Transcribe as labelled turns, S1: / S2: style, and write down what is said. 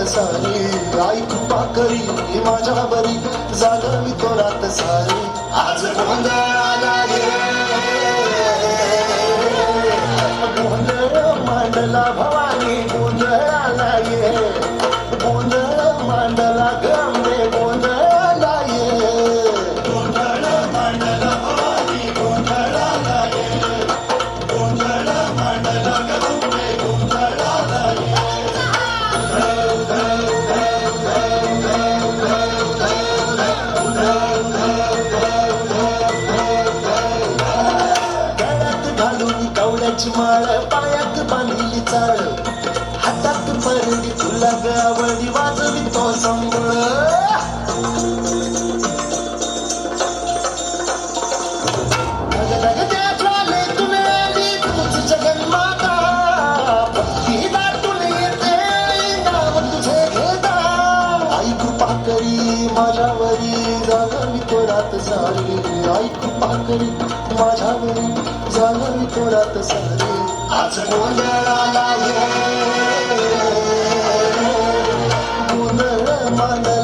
S1: सारी आई कृपा करी माझ्या बरी जागवी तो रात सारी आज गोंधळाला गोंधळ मांडला भवानी गोंधळाला ये गोंधळ मांडला गंगे गोंधळाला ये गोंधळ मांडला भवानी गोंधळाला ये गोंधळ मांडला गंगे गोंधळाला ये कवड्याची माळ पायात बांधली चाळ हातात परडी तुला गावडी वाजवी तो संबळ ज्वाले तुला आली तुझ जगन्माता भक्ती दाटून येते नाव तुझे घेता आई कृपा करी माझ्यावरी जागवी तो रात सारी आई कृपा करी माझ्यावरी जागवी तो रात सारी आज गोंधळाला ये गोंधळ मांडला